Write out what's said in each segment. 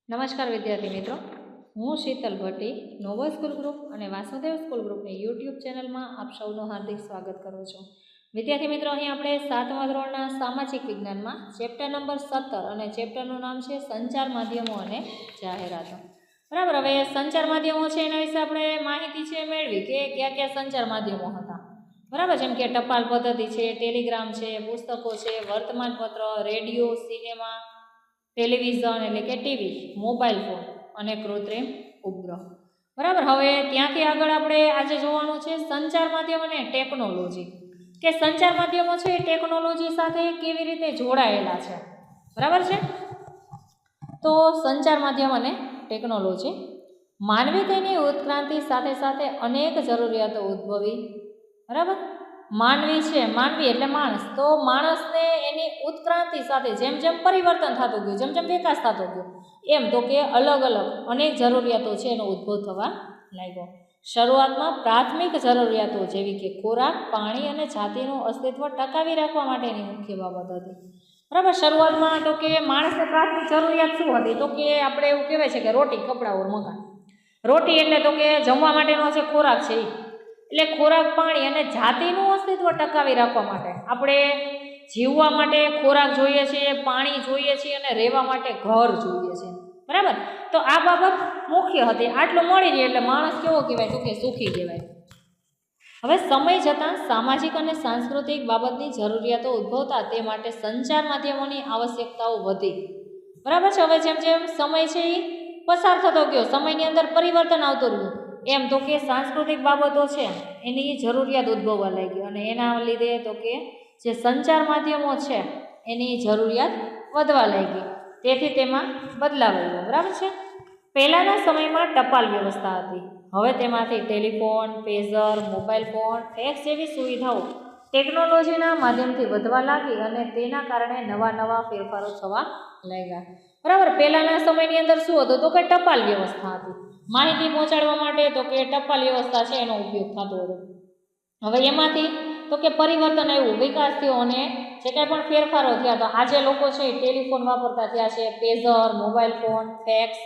નમસ્કાર વિદ્યાર્થી મિત્રો, હું Sheetal Bhatti Noble school group અને વાસુદેવ સ્કૂલ ગ્રુપની યુટ્યુબ ચેનલમાં આપ સૌનું હાર્દિક સ્વાગત કરું છું. વિદ્યાર્થી મિત્રો, અહીં આપણે 7મા ધોરણના સામાજિક વિજ્ઞાનમાં ચેપ્ટર નંબર 17 અને ચેપ્ટરનું નામ છે સંચાર માધ્યમો અને જાહેરાતો. બરાબર, હવે સંચાર માધ્યમો છે એના વિશે આપણે માહિતી છે મેળવી કે કયા કયા સંચાર માધ્યમો હતા. બરાબર, જેમ કે ટપાલ પદ્ધતિ છે, ટેલિગ્રામ છે, પુસ્તકો છે, વર્તમાનપત્ર, રેડિયો, સિનેમા, ટેલિવિઝન એટલે કે ટીવી, મોબાઈલ ફોન અને કૃત્રિમ ઉપગ્રહ. બરાબર, હવે ત્યાંથી આગળ આપણે આજે જોવાનું છે સંચાર માધ્યમ અને ટેકનોલોજી, કે સંચાર માધ્યમો છે એ ટેકનોલોજી સાથે કેવી રીતે જોડાયેલા છે. બરાબર છે, તો સંચાર માધ્યમ અને ટેકનોલોજી, માનવી તેની ઉત્ક્રાંતિ સાથે સાથે અનેક જરૂરિયાતો ઉદ્ભવી. બરાબર, માનવી છે, માનવી એટલે માણસ, તો માણસને એની ઉત્ક્રાંતિ સાથે જેમ જેમ પરિવર્તન થતું ગયું, જેમ જેમ વિકાસ થતો ગયો, એમ તો કે અલગ અલગ અનેક જરૂરિયાતો છે એનો ઉદ્ભવ થવા લાગ્યો. શરૂઆતમાં પ્રાથમિક જરૂરિયાતો જેવી કે ખોરાક, પાણી અને જાતિનું અસ્તિત્વ ટકાવી રાખવા માટેની મુખ્ય બાબત હતી. બરાબર, શરૂઆતમાં તો કે માણસને પ્રાથમિક જરૂરિયાત શું હતી, તો કે આપણે એવું કહેવાય છે કે રોટી, કપડાં ઓર મકાન. રોટી એટલે તો કે જમવા માટેનો જે ખોરાક છે એટલે ખોરાક, પાણી અને જાતિનું અસ્તિત્વ ટકાવી રાખવા માટે આપણે જીવવા માટે ખોરાક જોઈએ છીએ, પાણી જોઈએ છીએ અને રહેવા માટે ઘર જોઈએ છે. બરાબર, તો આ બાબત મુખ્ય હતી. આટલું મળી રહે એટલે માણસ કેવો કહેવાય, તો કે સુખી કહેવાય. હવે સમય જતાં સામાજિક અને સાંસ્કૃતિક બાબતની જરૂરિયાતો ઉદ્ભવતા તે માટે સંચાર માધ્યમોની આવશ્યકતાઓ વધી. બરાબર છે, હવે જેમ જેમ સમય છે એ પસાર થતો ગયો, સમયની અંદર પરિવર્તન આવતું રહ્યું, એમ તો કે સાંસ્કૃતિક બાબતો છે એની જરૂરિયાત ઉદ્ભવવા લાગી અને એના લીધે તો કે જે સંચાર માધ્યમો છે એની જરૂરિયાત વધવા લાગી. તેથી તેમાં બદલાવ આવ્યો. બરાબર છે, પહેલાંના સમયમાં ટપાલ વ્યવસ્થા હતી, હવે તેમાંથી ટેલિફોન, પેઝર, મોબાઈલ ફોન, ફેક્સ જેવી સુવિધાઓ ટેકનોલોજીના માધ્યમથી વધવા લાગી અને તેના કારણે નવા નવા ફેરફારો થવા લાગ્યા. બરાબર, પહેલાંના સમયની અંદર શું હતું, તો કે ટપાલ વ્યવસ્થા હતી. માહિતી પહોંચાડવા માટે તો કે ટપાલ વ્યવસ્થા છે એનો ઉપયોગ થતો હતો. હવે એમાંથી તો કે પરિવર્તન આવ્યું, વિકાસ થયો અને જે કાંઈ પણ ફેરફારો થયા, તો આજે લોકો છે એ ટેલિફોન વાપરતા થયા છે, પેઝર, મોબાઈલ ફોન, ફેક્સ.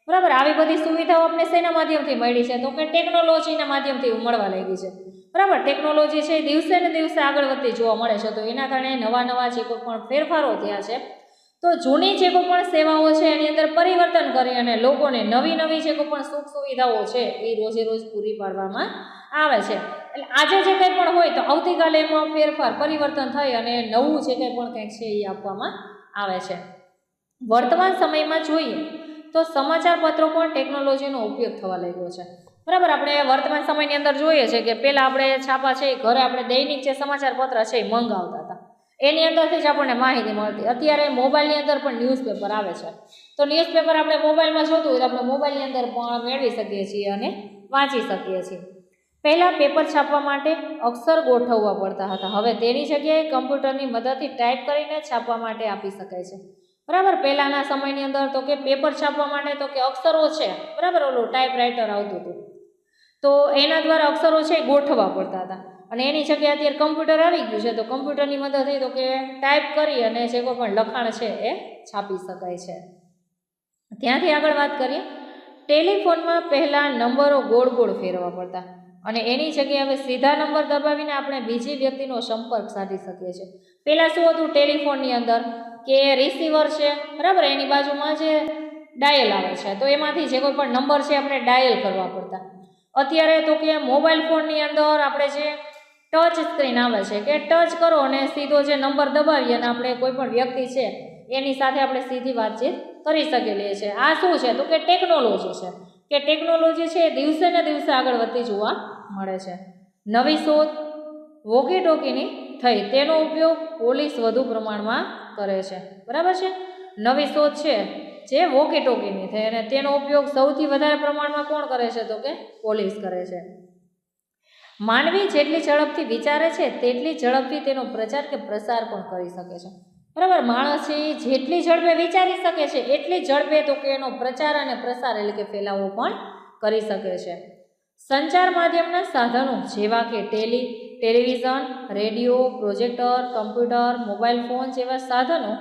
બરાબર, આવી બધી સુવિધાઓ આપણે શેના માધ્યમથી મળી છે, તો કે ટેકનોલોજીના માધ્યમથી મળવા લાગી છે. બરાબર, ટેકનોલોજી છે દિવસે ને દિવસે આગળ વધતી જોવા મળે છે, તો એના કારણે નવા નવા જે કોઈ પણ ફેરફારો થયા છે, તો જૂની જે કોઈ પણ સેવાઓ છે એની અંદર પરિવર્તન કરી અને લોકોને નવી નવી જે કોઈ પણ સુખ સુવિધાઓ છે એ રોજે રોજ પૂરી પાડવામાં આવે છે. એટલે આજે જે કંઈ પણ હોય તો આવતીકાલે એમાં ફેરફાર, પરિવર્તન થઈ અને નવું જે કંઈ પણ કંઈક છે એ આપવામાં આવે છે. વર્તમાન સમયમાં જોઈએ તો સમાચાર પત્રો પણ ટેકનોલોજીનો ઉપયોગ થવા લાગ્યો છે. બરાબર, આપણે વર્તમાન સમયની અંદર જોઈએ છે કે પહેલાં આપણે છાપા છે ઘરે આપણે દૈનિક જે સમાચાર પત્ર છે એ મંગાવતા હતા, એની અંદરથી જ આપણને માહિતી મળતી. અત્યારે મોબાઈલની અંદર પણ ન્યૂઝપેપર આવે છે, તો ન્યૂઝપેપર આપણે મોબાઈલમાં જોતું હોય તો આપણે મોબાઈલની અંદર પણ મેળવી શકીએ છીએ અને વાંચી શકીએ છીએ. પહેલાં પેપર છાપવા માટે અક્ષર ગોઠવવા પડતા હતા, હવે તેની જગ્યાએ કમ્પ્યુટરની મદદથી ટાઈપ કરીને છાપવા માટે આપી શકાય છે. બરાબર, પહેલાંના સમયની અંદર તો કે પેપર છાપવા માટે તો કે અક્ષરો છે, બરાબર, ઓલું ટાઈપરાઇટર આવતું હતું, તો એના દ્વારા અક્ષરો છે ગોઠવવા પડતા હતા અને એની જગ્યાએ અત્યારે કમ્પ્યુટર આવી ગયું છે, તો કમ્પ્યુટરની મદદથી તો કે ટાઈપ કરી અને જે કોઈ પણ લખાણ છે એ છાપી શકાય છે. ત્યાંથી આગળ વાત કરીએ, ટેલિફોનમાં પહેલાં નંબરો ગોળ ગોળ ફેરવવા પડતા અને એની જગ્યાએ હવે સીધા નંબર દબાવીને આપણે બીજી વ્યક્તિનો સંપર્ક સાધી શકીએ છીએ. પહેલાં શું હતું, ટેલિફોનની અંદર કે રિસીવર છે, બરાબર, એની બાજુમાં જે ડાયલ આવે છે, તો એમાંથી જે કોઈ પણ નંબર છે આપણે ડાયલ કરવા પડતા. અત્યારે તો કે મોબાઈલ ફોનની અંદર આપણે જે ટચ સ્ક્રીન આવે છે કે ટચ કરો અને સીધો જે નંબર દબાવીએ અને આપણે કોઈ પણ વ્યક્તિ છે એની સાથે આપણે સીધી વાતચીત કરી શકીએ છીએ. આ શું છે, તો કે ટેકનોલોજી છે, કે ટેકનોલોજી છે એ દિવસે ને દિવસે આગળ વધતી જોવા મળે છે. નવી શોધ વોકી ટોકીની થઈ, તેનો ઉપયોગ પોલીસ વધુ પ્રમાણમાં કરે છે. બરાબર છે, નવી શોધ છે જે વોકી ટોકીની થઈ અને તેનો ઉપયોગ સૌથી વધારે પ્રમાણમાં કોણ કરે છે, તો કે પોલીસ કરે છે. માનવી જેટલી ઝડપથી વિચારે છે તેટલી ઝડપથી તેનો પ્રચાર કે પ્રસાર પણ કરી શકે છે. બરાબર, માણસ છે જેટલી ઝડપે વિચારી શકે છે એટલી ઝડપે તો કે એનો પ્રચાર અને પ્રસાર એટલે કે ફેલાવો પણ કરી શકે છે. સંચાર માધ્યમના સાધનો જેવા કે television, radio, projector, computer, mobile phone જેવા સાધનો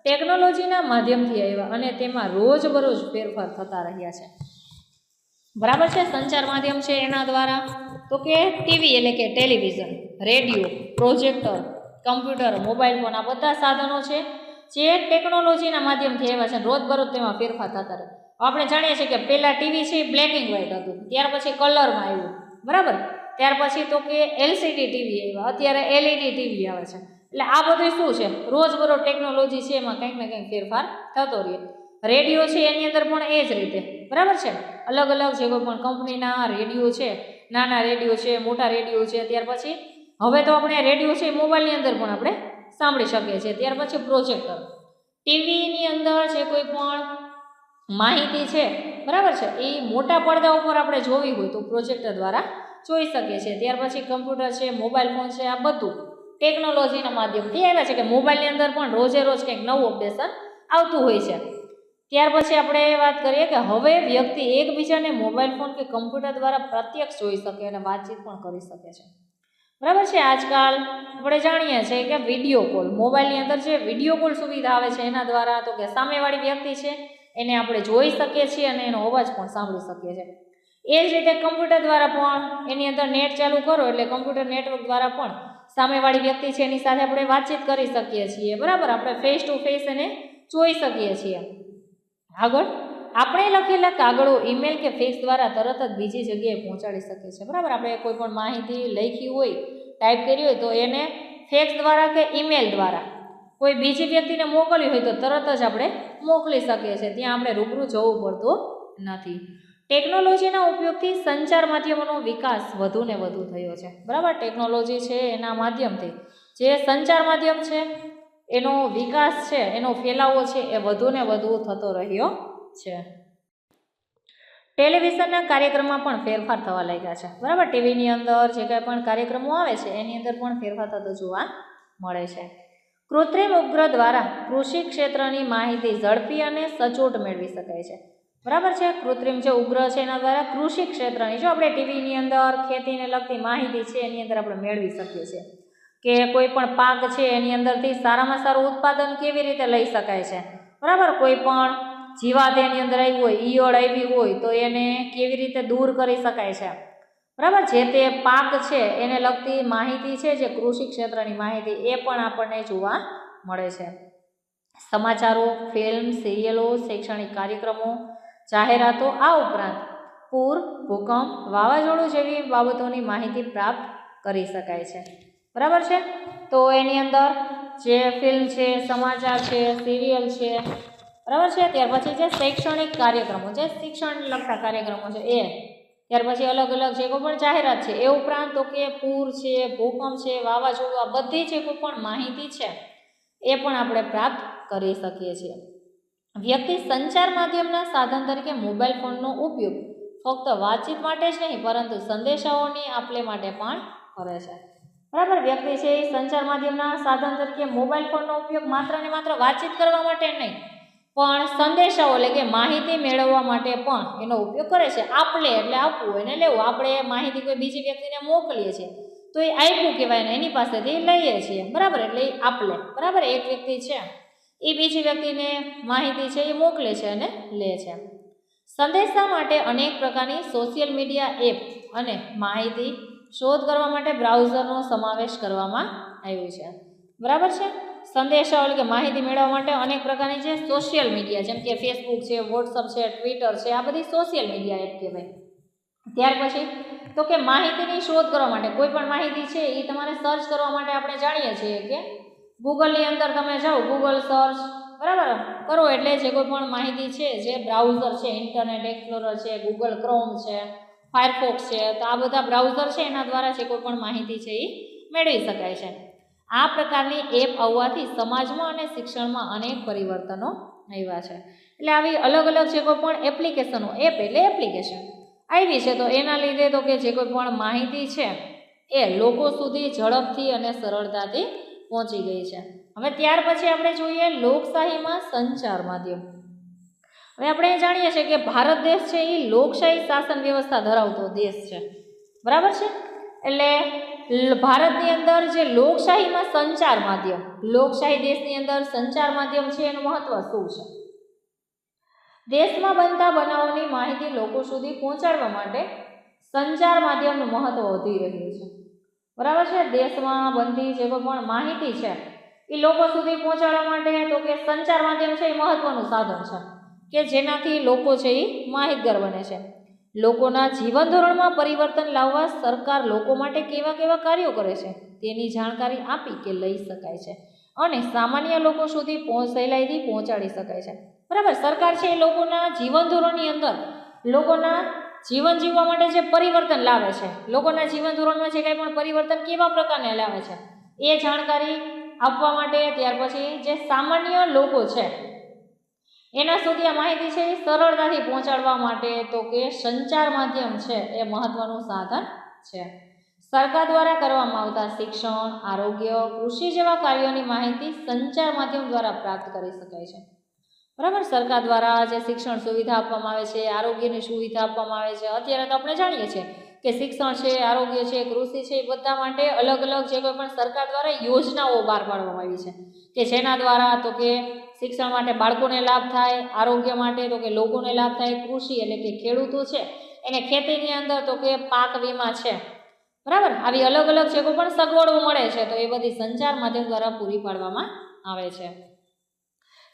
ટેકનોલોજીના માધ્યમથી આવ્યા અને તેમાં રોજબરોજ ફેરફાર થતા રહ્યા છે. બરાબર છે. સંચાર માધ્યમ છે એના દ્વારા તો કે ટીવી એટલે કે television, radio, projector, computer, mobile phone આ બધા સાધનો છે જે ટેકનોલોજીના માધ્યમથી આવ્યા છે. રોજબરોજ તેમાં ફેરફાર થતા રહે. આપણે જાણીએ છીએ કે પહેલાં ટીવી છે એ બ્લેક એન્ડ વ્હાઇટ હતું, ત્યાર પછી કલરમાં આવ્યું, બરાબર. ત્યાર પછી તો કે એલસીડી ટીવી આવ્યા, અત્યારે એલઈડી ટીવી આવે છે. એટલે આ બધું શું છે, રોજબરોજ ટેકનોલોજી છે એમાં કંઈક ને કંઈક ફેરફાર થતો રહે. રેડિયો છે એની અંદર પણ એ જ રીતે, બરાબર છે. અલગ અલગ જે કોઈ પણ કંપનીના રેડિયો છે, નાના રેડિયો છે, મોટા રેડિયો છે. ત્યાર પછી હવે તો આપણે રેડિયો છે મોબાઈલની અંદર પણ આપણે સાંભળી શકીએ છીએ. ત્યાર પછી પ્રોજેક્ટર, ટીવીની અંદર જે કોઈ પણ માહિતી છે, બરાબર છે, એ મોટા પડદા ઉપર આપણે જોવી હોય તો પ્રોજેક્ટર દ્વારા જોઈ શકીએ છીએ. ત્યાર પછી કમ્પ્યુટર છે, મોબાઈલ ફોન છે, આ બધું ટેકનોલોજીના માધ્યમથી આવ્યા છે કે મોબાઈલની અંદર પણ રોજે રોજ કંઈક નવું અપડેશન આવતું હોય છે. ત્યાર પછી આપણે વાત કરીએ કે હવે વ્યક્તિ એકબીજાને મોબાઈલ ફોન કે કમ્પ્યુટર દ્વારા પ્રત્યક્ષ જોઈ શકે અને વાતચીત પણ કરી શકે છે. બરાબર છે. આજકાલ આપણે જાણીએ છીએ કે વિડીયો કોલ, મોબાઈલની અંદર જે વિડીયો કોલ સુવિધા આવે છે એના દ્વારા તો કે સામેવાળી વ્યક્તિ છે એને આપણે જોઈ શકીએ છીએ અને એનો અવાજ પણ સાંભળી શકીએ છીએ. એ જ રીતે કમ્પ્યુટર દ્વારા પણ એની અંદર નેટ ચાલુ કરો એટલે કમ્પ્યુટર નેટવર્ક દ્વારા પણ સામેવાળી વ્યક્તિ છે એની સાથે આપણે વાતચીત કરી શકીએ છીએ. બરાબર, આપણે ફેસ ટુ ફેસ એને જોઈ શકીએ છીએ. આગળ આપણે લખેલા કાગળો ઈમેલ કે ફેક્સ દ્વારા તરત જ બીજી જગ્યાએ પહોંચાડી શકીએ છીએ. બરાબર, આપણે કોઈ પણ માહિતી લખી હોય, ટાઈપ કરી હોય તો એને ફેક્સ દ્વારા કે ઈમેલ દ્વારા કોઈ બીજી વ્યક્તિને મોકલવી હોય તો તરત જ આપણે મોકલી શકીએ છીએ. ત્યાં આપણે રૂબરૂ જવું પડતું નથી. ટેકનોલોજીના ઉપયોગથી સંચાર માધ્યમોનો વિકાસ વધુ ને વધુ થયો છે. બરાબર, ટેકનોલોજી છે એના માધ્યમથી જે સંચાર માધ્યમ છે એનો વિકાસ છે, એનો ફેલાવો છે એ વધુ ને વધુ થતો રહ્યો છે. ટેલિવિઝનના કાર્યક્રમમાં પણ ફેરફાર થવા લાગ્યા છે. બરાબર, ટીવીની અંદર જે કંઈ પણ કાર્યક્રમો આવે છે એની અંદર પણ ફેરફાર થતો જોવા મળે છે. કૃત્રિમ ઉપગ્રહ દ્વારા કૃષિ ક્ષેત્રની માહિતી ઝડપી અને સચોટ મેળવી શકાય છે. બરાબર છે. કૃત્રિમ જે ઉપગ્રહ છે એના દ્વારા કૃષિ ક્ષેત્રની, જો આપણે ટીવીની અંદર ખેતીને લગતી માહિતી છે એની અંદર આપણે મેળવી શકીએ છીએ કે કોઈ પણ પાક છે એની અંદરથી સારામાં સારું ઉત્પાદન કેવી રીતે લઈ શકાય છે. બરાબર, કોઈ પણ જીવાત એની અંદર આવી હોય, ઈયળ આવી હોય તો એને કેવી રીતે દૂર કરી શકાય છે. બરાબર, જે તે પાક છે એને લગતી માહિતી છે, જે કૃષિ ક્ષેત્રની માહિતી એ પણ આપણને જોવા મળે છે. સમાચારો, ફિલ્મ, સિરિયલો, શૈક્ષણિક કાર્યક્રમો, જાહેરાતો, આ ઉપરાંત પૂર, ભૂકંપ, વાવાઝોડું જેવી બાબતોની માહિતી પ્રાપ્ત કરી શકાય છે. બરાબર છે. તો એની અંદર જે ફિલ્મ છે, સમાચાર છે, સિરિયલ છે, બરાબર છે. ત્યાર પછી જે શૈક્ષણિક કાર્યક્રમો, જે શિક્ષણ લગતા કાર્યક્રમો છે એ, ત્યાર પછી અલગ અલગ જે કોઈ પણ જાહેરાત છે, એ ઉપરાંત તો કે પૂર છે, ભૂકંપ છે, વાવાઝોડું, આ બધી જે કોઈ પણ માહિતી છે એ પણ આપણે પ્રાપ્ત કરી શકીએ છીએ. વ્યક્તિ સંચાર માધ્યમના સાધન તરીકે મોબાઈલ ફોનનો ઉપયોગ ફક્ત વાતચીત માટે જ નહીં પરંતુ સંદેશાઓની આપલે માટે પણ કરે છે. બરાબર, વ્યક્તિ છે એ સંચાર માધ્યમના સાધન તરીકે મોબાઈલ ફોનનો ઉપયોગ માત્ર ને માત્ર વાતચીત કરવા માટે નહીં પણ સંદેશાઓ એટલે કે માહિતી મેળવવા માટે પણ એનો ઉપયોગ કરે છે. આપલે એટલે આપવું એને લેવું. આપણે માહિતી કોઈ બીજી વ્યક્તિને મોકલીએ છીએ તો એ આપ્યું કહેવાય ને, એની પાસેથી લઈએ છીએ. બરાબર, એટલે એ આપલે. બરાબર, એક વ્યક્તિ છે એ બીજી વ્યક્તિને માહિતી છે એ મોકલે છે અને લે છે. સંદેશા માટે અનેક પ્રકારની સોશિયલ મીડિયા એપ અને માહિતી શોધ કરવા માટે બ્રાઉઝરનો સમાવેશ કરવામાં આવ્યો છે. બરાબર છે. સંદેશાઓ એટલે કે માહિતી મેળવવા માટે અનેક પ્રકારની જે સોશિયલ મીડિયા, જેમ કે ફેસબુક છે, વોટ્સઅપ છે, ટ્વિટર છે, આ બધી સોશિયલ મીડિયા એપ કહેવાય. ત્યાર પછી તો કે માહિતીની શોધ કરવા માટે કોઈ પણ માહિતી છે એ તમારે સર્ચ કરવા માટે આપણે જાણીએ છીએ કે ગૂગલની અંદર તમે જાઓ, ગૂગલ સર્ચ બરાબર કરો એટલે જે કોઈ પણ માહિતી છે, જે બ્રાઉઝર છે, ઇન્ટરનેટ એક્સપ્લોરર છે, ગૂગલ ક્રોમ છે, ફાયરફોક્સ છે, તો આ બધા બ્રાઉઝર છે એના દ્વારા જે કોઈ પણ માહિતી છે એ મેળવી શકાય છે. આ પ્રકારની એપ આવવાથી સમાજમાં અને શિક્ષણમાં અનેક પરિવર્તનો આવ્યા છે. એટલે આવી અલગ અલગ જે કોઈ પણ એપ્લિકેશનો, એપ એટલે એપ્લિકેશન આવી છે તો એના લીધે તો કે જે કોઈ પણ માહિતી છે એ લોકો સુધી ઝડપથી અને સરળતાથી પહોંચી ગઈ છે. હવે ત્યાર પછી આપણે જોઈએ લોકશાહીમાં સંચાર માધ્યમ. હવે આપણે જાણીએ છીએ કે ભારત દેશ છે એ લોકશાહી શાસન વ્યવસ્થા ધરાવતો દેશ છે. બરાબર છે. એટલે ભારતની અંદર જે લોકશાહીમાં સંચાર માધ્યમ, લોકશાહી દેશની અંદર સંચાર માધ્યમ છે એનું મહત્વ શું છે? દેશમાં બનતા બનાવોની માહિતી લોકો સુધી પહોંચાડવા માટે સંચાર માધ્યમનું મહત્વ વધી રહ્યું છે. બરાબર છે. દેશમાં બનતી જે કોઈ પણ માહિતી છે એ લોકો સુધી પહોંચાડવા માટે તો કે સંચાર માધ્યમ છે એ મહત્વનું સાધન છે કે જેનાથી લોકો છે એ માહિતગાર બને છે. લોકોના જીવન ધોરણમાં પરિવર્તન લાવવા સરકાર લોકો માટે કેવા કેવા કાર્યો કરે છે તેની જાણકારી આપી કે લઈ શકાય છે અને સામાન્ય લોકો સુધી સહેલાઈથી પહોંચાડી શકાય છે. બરાબર. સરકાર છે એ લોકોના જીવન ધોરણની અંદર લોકોના જીવન જીવવા માટે જે પરિવર્તન લાવે છે, લોકોના જીવન ધોરણમાં જે કંઈ પણ પરિવર્તન કેવા પ્રકારને લાવે છે એ જાણકારી આપવા માટે, ત્યાર પછી જે સામાન્ય લોકો છે એના સુધી આ માહિતી છે એ સરળતાથી પહોંચાડવા માટે તો કે સંચાર માધ્યમ છે એ મહત્વનું સાધન છે. સરકાર દ્વારા કરવામાં આવતા શિક્ષણ, આરોગ્ય, કૃષિ જેવા કાર્યોની માહિતી સંચાર માધ્યમ દ્વારા પ્રાપ્ત કરી શકાય છે. બરાબર. સરકાર દ્વારા જે શિક્ષણ સુવિધા આપવામાં આવે છે, આરોગ્યની સુવિધા આપવામાં આવે છે. અત્યારે તો આપણે જાણીએ છીએ કે શિક્ષણ છે, આરોગ્ય છે, કૃષિ છે, એ બધા માટે અલગ અલગ જે કોઈ પણ સરકાર દ્વારા યોજનાઓ બહાર પાડવામાં આવી છે કે જેના દ્વારા તો કે શિક્ષણ માટે બાળકોને લાભ થાય, આરોગ્ય માટે તો કે લોકોને લાભ થાય, કૃષિ એટલે કે ખેડૂતો છે એને ખેતીની અંદર તો કે પાક વીમા છે. બરાબર. આવી અલગ અલગ જે કોઈ પણ સગવડો મળે છે તો એ બધી સંચાર માધ્યમ દ્વારા પૂરી પાડવામાં આવે છે.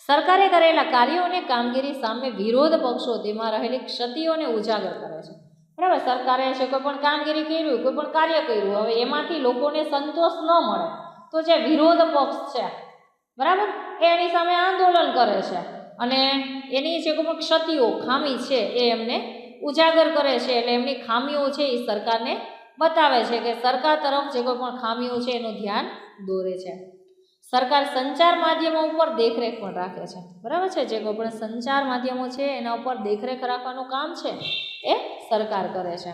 સરકારે કરેલા કાર્યો અને કામગીરી સામે વિરોધ પક્ષો તેમાં રહેલી ક્ષતિઓને ઉજાગર કરે છે. બરાબર. સરકારે છે કોઈ પણ કામગીરી કર્યું, કોઈ પણ કાર્ય કર્યું, હવે એમાંથી લોકોને સંતોષ ન મળે તો જે વિરોધ પક્ષ છે, બરાબર, એની સામે આંદોલન કરે છે અને એની જે કોઈ પણ ક્ષતિઓ, ખામી છે એ એમને ઉજાગર કરે છે. એટલે એમની ખામીઓ છે એ સરકારને બતાવે છે કે સરકાર તરફ જે કોઈ પણ ખામીઓ છે એનું ધ્યાન દોરે છે. સરકાર સંચાર માધ્યમો ઉપર દેખરેખ પણ રાખે છે. બરાબર છે. જે કોઈ પણ સંચાર માધ્યમો છે એના ઉપર દેખરેખ રાખવાનું કામ છે એ સરકાર કરે છે.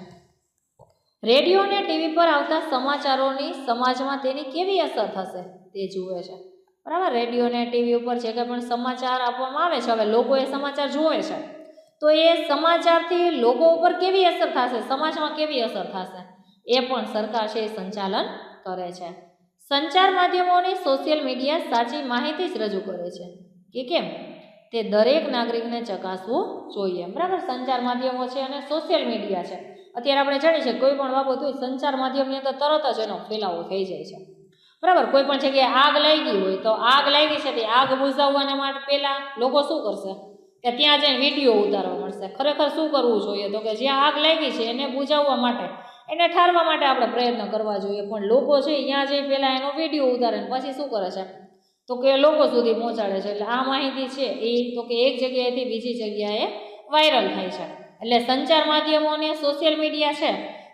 રેડિયો અને ટીવી પર આવતા સમાચારોની સમાજમાં તેની કેવી અસર થશે તે જુએ છે. બરાબર. રેડિયો અને ટીવી ઉપર જે કંઈ પણ સમાચાર આપવામાં આવે છે, હવે લોકો એ સમાચાર જુએ છે તો એ સમાચારથી લોકો ઉપર કેવી અસર થશે, સમાજમાં કેવી અસર થશે એ પણ સરકાર છે એ સંચાલન કરે છે. સંચાર માધ્યમોની સોશિયલ મીડિયા સાચી માહિતી જ રજૂ કરે છે કે કેમ તે દરેક નાગરિકને ચકાસવું જોઈએ. બરાબર. સંચાર માધ્યમો છે અને સોશિયલ મીડિયા છે. અત્યારે આપણે જાણીએ છીએ કોઈ પણ બાબત હોય સંચાર માધ્યમની અંદર તરત જ એનો ફેલાવો થઈ જાય છે. બરાબર. કોઈ પણ જગ્યાએ આગ લાગી હોય તો આગ લાગી છે તે આગ બુઝાવવાના માટે પહેલાં લોકો શું કરશે કે ત્યાં જઈને વિડીયો ઉતારવા મળશે. ખરેખર શું કરવું જોઈએ તો કે જ્યાં આગ લાગી છે એને બુઝાવવા માટે, એને ઠારવા માટે આપણે પ્રયત્ન કરવા જોઈએ. પણ લોકો છે ત્યાં જઈ પહેલાં એનો વિડીયો ઉતારે ને પછી શું કરે છે તો કે લોકો સુધી પહોંચાડે છે. એટલે આ માહિતી છે એ તો કે એક જગ્યાએથી બીજી જગ્યાએ વાયરલ થાય છે. એટલે સંચાર માધ્યમો અને સોશિયલ મીડિયા છે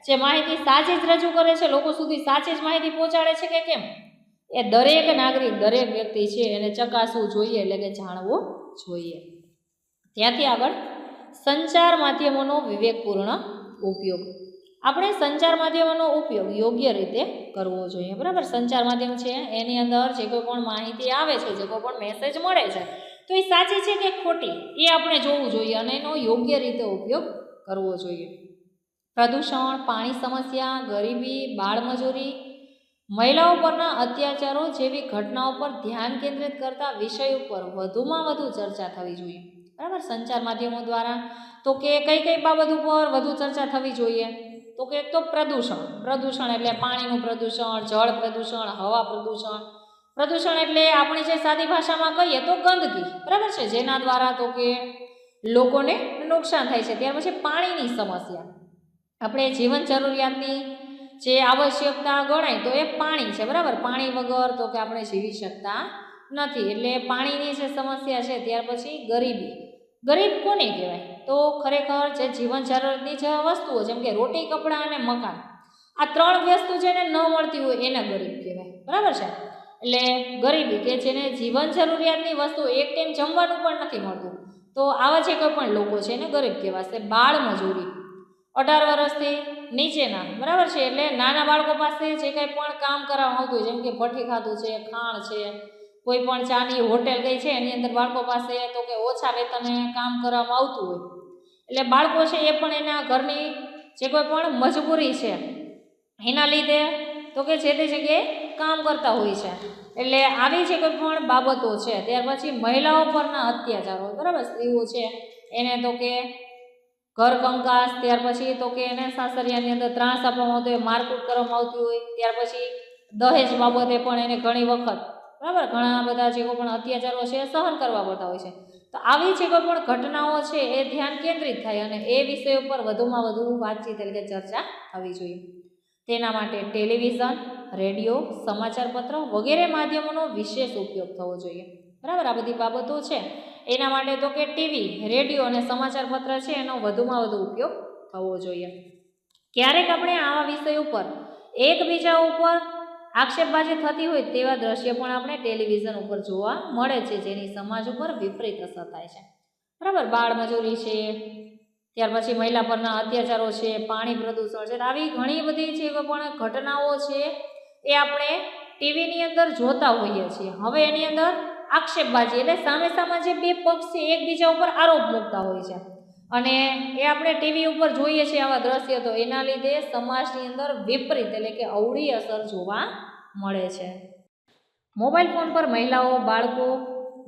જે માહિતી સાચી જ રજૂ કરે છે, લોકો સુધી સાચી જ માહિતી પહોંચાડે છે કે કેમ એ દરેક નાગરિક, દરેક વ્યક્તિ છે એને ચકાસવું જોઈએ, એટલે કે જાણવું જોઈએ. ત્યાંથી આગળ સંચાર માધ્યમોનો વિવેકપૂર્ણ ઉપયોગ. આપણે સંચાર માધ્યમોનો ઉપયોગ યોગ્ય રીતે કરવો જોઈએ. બરાબર. સંચાર માધ્યમ છે એની અંદર જે કોઈ પણ માહિતી આવે છે, જે કોઈ પણ મેસેજ મળે છે તો એ સાચી છે કે ખોટી એ આપણે જોવું જોઈએ અને એનો યોગ્ય રીતે ઉપયોગ કરવો જોઈએ. પ્રદૂષણ, પાણી સમસ્યા, ગરીબી, બાળમજૂરી, મહિલાઓ પરના અત્યાચારો જેવી ઘટનાઓ પર ધ્યાન કેન્દ્રિત કરતા વિષય ઉપર વધુમાં વધુ ચર્ચા થવી જોઈએ. બરાબર. સંચાર માધ્યમો દ્વારા તો કે કઈ કઈ બાબત ઉપર વધુ ચર્ચા થવી જોઈએ તો કે એક તો પ્રદૂષણ. પ્રદૂષણ એટલે પાણીનું પ્રદૂષણ, જળ પ્રદૂષણ, હવા પ્રદૂષણ. પ્રદૂષણ એટલે આપણી જે સાદી ભાષામાં કહીએ તો ગંદકી. બરાબર છે. જેના દ્વારા તો કે લોકોને નુકસાન થાય છે. ત્યાર પછી પાણીની સમસ્યા. આપણે જીવન જરૂરિયાતની જે આવશ્યકતા ગણાય તો એ પાણી છે. બરાબર. પાણી વગર તો કે આપણે જીવી શકતા નથી. એટલે પાણીની જે સમસ્યા છે. ત્યાર પછી ગરીબી. ગરીબ કોને કહેવાય તો ખરેખર જે જીવન જરૂરિયાતની જે વસ્તુઓ જેમ કે રોટી, કપડાં અને મકાન, આ ત્રણ વસ્તુ જેને ન મળતી હોય એને ગરીબ કહેવાય. બરાબર છે. એટલે ગરીબી કે જેને જીવન જરૂરિયાતની વસ્તુ એક ટાઈમ જમવાનું પણ નથી મળતું તો આવા જે કોઈ પણ લોકો છે એને ગરીબ કહેવાશે. બાળમજૂરી 18 વર્ષથી નીચેના. બરાબર છે. એટલે નાના બાળકો પાસે જે કંઈ પણ કામ કરાવવામાં આવતું હોય જેમ કે ભઠ્ઠી ખાતું છે, ખાણ છે, કોઈ પણ ચાની હોટેલ ગઈ છે એની અંદર બાળકો પાસે તો કે ઓછા વેતને કામ કરવામાં આવતું હોય એટલે બાળકો છે એ પણ એના ઘરની જે કોઈ પણ મજબૂરી છે એના લીધે તો કે જે તે જગ્યાએ કામ કરતા હોય છે. એટલે આવી જે કોઈ પણ બાબતો છે. ત્યાર પછી મહિલાઓ પરના અત્યાચારો, બરાબર, સ્ત્રીઓ છે એને તો કે ઘર કંકાસ, ત્યાર પછી તો કે એને સાસરિયાની અંદર ત્રાસ આપવામાં આવતો હોય, મારકૂટ કરવામાં આવતી હોય, ત્યાર પછી દહેજ બાબતે પણ એને ઘણી વખત, બરાબર, ઘણા બધા જે કોઈ પણ અત્યાચારો છે એ સહન કરવા પડતા હોય છે. તો આવી જે કોઈ પણ ઘટનાઓ છે એ ધ્યાન કેન્દ્રિત થાય અને એ વિષય ઉપર વધુમાં વધુ વાતચીત એટલે કે ચર્ચા થવી જોઈએ. તેના માટે ટેલિવિઝન, રેડિયો, સમાચાર પત્ર વગેરે માધ્યમોનો વિશેષ ઉપયોગ થવો જોઈએ. બરાબર, આ બધી બાબતો છે એના માટે તો કે ટીવી, રેડિયો અને સમાચાર પત્ર છે એનો વધુમાં વધુ ઉપયોગ થવો જોઈએ. ક્યારેક આપણે આવા વિષય ઉપર એકબીજા ઉપર આક્ષેપબાજી થતી હોય તેવા દ્રશ્ય પણ આપણે ટેલિવિઝન ઉપર જોવા મળે છે, જેની સમાજ ઉપર વિપરીત અસર થાય છે. બરાબર, બાળમજૂરી છે, ત્યાર પછી મહિલા પરના અત્યાચારો છે, પાણી પ્રદૂષણ છે, આવી ઘણી બધી જે પણ ઘટનાઓ છે એ આપણે ટીવીની અંદર જોતા હોઈએ છીએ. હવે એની અંદર આક્ષેપબાજી એટલે સામે સામે જે બે પક્ષ છે એકબીજા ઉપર આરોપ મૂકતા હોય છે અને એ આપણે ટીવી ઉપર જોઈએ છીએ આવા દ્રશ્ય, તો એના લીધે સમાજની અંદર વિપરીત એટલે કે અવળી અસર જોવા મળે છે. મોબાઈલ ફોન પર મહિલાઓ, બાળકો,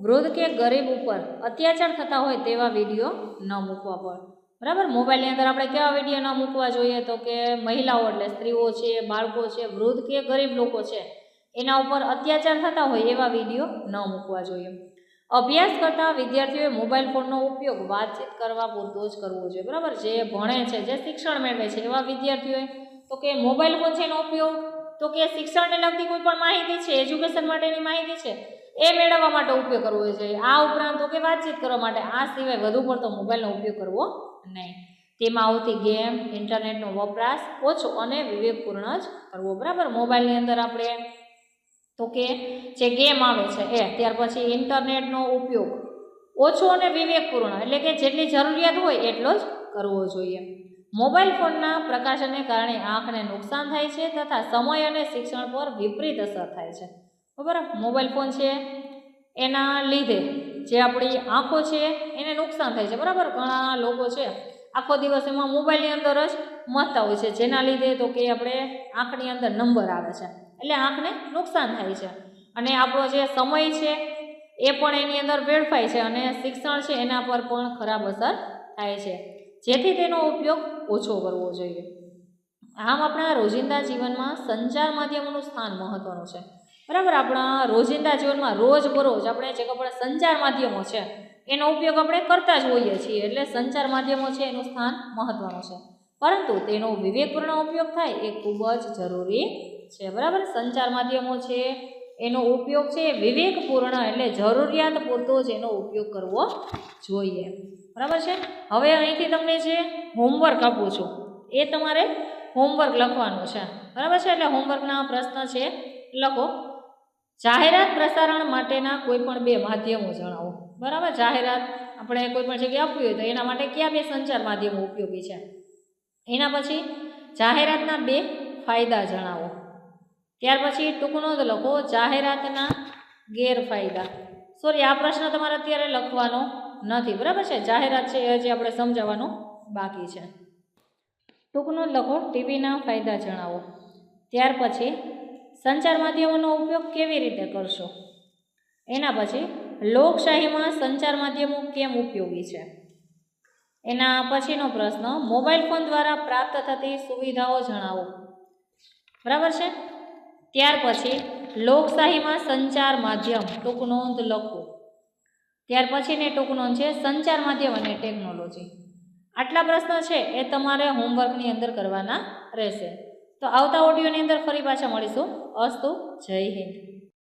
વૃદ્ધ કે ગરીબ ઉપર અત્યાચાર થતા હોય તેવા વિડીયો ન મૂકવા પડે. બરાબર, મોબાઈલની અંદર આપણે કેવા વિડીયો ન મૂકવા જોઈએ? તો કે મહિલાઓ એટલે સ્ત્રીઓ છે, બાળકો છે, વૃદ્ધ કે ગરીબ લોકો છે એના ઉપર અત્યાચાર થતા હોય એવા વિડીયો ન મૂકવા જોઈએ. અભ્યાસ કરતા વિદ્યાર્થીઓએ મોબાઈલ ફોનનો ઉપયોગ વાતચીત કરવા પૂરતો જ કરવો જોઈએ. બરાબર, જે ભણે છે, જે શિક્ષણ મેળવે છે એવા વિદ્યાર્થીઓએ તો કે મોબાઈલ ફોન છે એનો ઉપયોગ તો કે શિક્ષણને લગતી કોઈ પણ માહિતી છે, એજ્યુકેશન માટેની માહિતી છે એ મેળવવા માટે ઉપયોગ કરવો જોઈએ. આ ઉપરાંત તો કે વાતચીત કરવા માટે, આ સિવાય વધુ પડતો મોબાઈલનો ઉપયોગ કરવો નહીં. તેમાં આવતી ગેમ, ઇન્ટરનેટનો વપરાશ ઓછો અને વિવેકપૂર્ણ જ કરવો. બરાબર, મોબાઈલની અંદર આપણે તો કે જે ગેમ આવે છે એ, ત્યાર પછી ઇન્ટરનેટનો ઉપયોગ ઓછો અને વિવેકપૂર્ણ એટલે કે જેટલી જરૂરિયાત હોય એટલો જ કરવો જોઈએ. મોબાઈલ ફોનના પ્રકાશનને કારણે આંખને નુકસાન થાય છે તથા સમય અને શિક્ષણ પર વિપરીત અસર થાય છે. બરાબર, મોબાઈલ ફોન છે એના લીધે જે આપણી આંખો છે એને નુકસાન થાય છે. બરાબર, ઘણા લોકો છે આખો દિવસ એમાં મોબાઈલની અંદર જ મથતા હોય છે, જેના લીધે તો કે આપણે આંખની અંદર નંબર આવે છે એટલે આંખને નુકસાન થાય છે અને આપણો જે સમય છે એ પણ એની અંદર વેડફાય છે અને શિક્ષણ છે એના પર પણ ખરાબ અસર થાય છે, જેથી તેનો ઉપયોગ ઓછો કરવો જોઈએ. આમ આપણા રોજિંદા જીવનમાં સંચાર માધ્યમોનું સ્થાન મહત્વનું છે. બરાબર, આપણા રોજિંદા જીવનમાં રોજબરોજ આપણે જે આપણે સંચાર માધ્યમો છે એનો ઉપયોગ આપણે કરતા જ હોઈએ છીએ, એટલે સંચાર માધ્યમો છે એનું સ્થાન મહત્વનું છે, પરંતુ તેનો વિવેકપૂર્ણ ઉપયોગ થાય એ ખૂબ જ જરૂરી છે. બરાબર, સંચાર માધ્યમો છે એનો ઉપયોગ છે વિવેકપૂર્ણ એટલે જરૂરિયાત પૂરતો જ એનો ઉપયોગ કરવો જોઈએ. બરાબર છે. હવે અહીંથી તમને જે હોમવર્ક આપું છું એ તમારે હોમવર્ક લખવાનું છે. બરાબર છે, એટલે હોમવર્કના પ્રશ્ન છે લખો. જાહેરાત પ્રસારણ માટેના કોઈ પણ બે માધ્યમો જણાવો. બરાબર, જાહેરાત આપણે કોઈ પણ જગ્યાએ આપવી હોય તો એના માટે કયા બે સંચાર માધ્યમો ઉપયોગી છે? એના પછી જાહેરાતના બે ફાયદા જણાવો. ત્યાર પછી ટૂંક નોંધ લખો, જાહેરાતના ગેરફાયદા. સોરી, આ પ્રશ્ન તમારે અત્યારે લખવાનો નથી. બરાબર છે, જાહેરાત છે એ હજી આપણે સમજાવવાનું બાકી છે. ટૂંક નોંધ લખો, ટીવીના ફાયદા જણાવો. ત્યાર પછી સંચાર માધ્યમોનો ઉપયોગ કેવી રીતે કરશો. એના પછી લોકશાહીમાં સંચાર માધ્યમો કેમ ઉપયોગી છે. એના પછીનો પ્રશ્ન, મોબાઈલ ફોન દ્વારા પ્રાપ્ત થતી સુવિધાઓ જણાવો. બરાબર છે. ત્યાર પછી લોકશાહીમાં સંચાર માધ્યમ, ટૂંક નોંધ લખો. ત્યાર પછીની ટૂંક નોંધ છે સંચાર માધ્યમ અને ટેકનોલોજી. આટલા પ્રશ્ન છે એ તમારે હોમવર્કની અંદર કરવાના રહેશે. તો આવતા ઓડિયોની અંદર ફરી પાછા મળીશું. અસ્તુ, જય હિન્દ.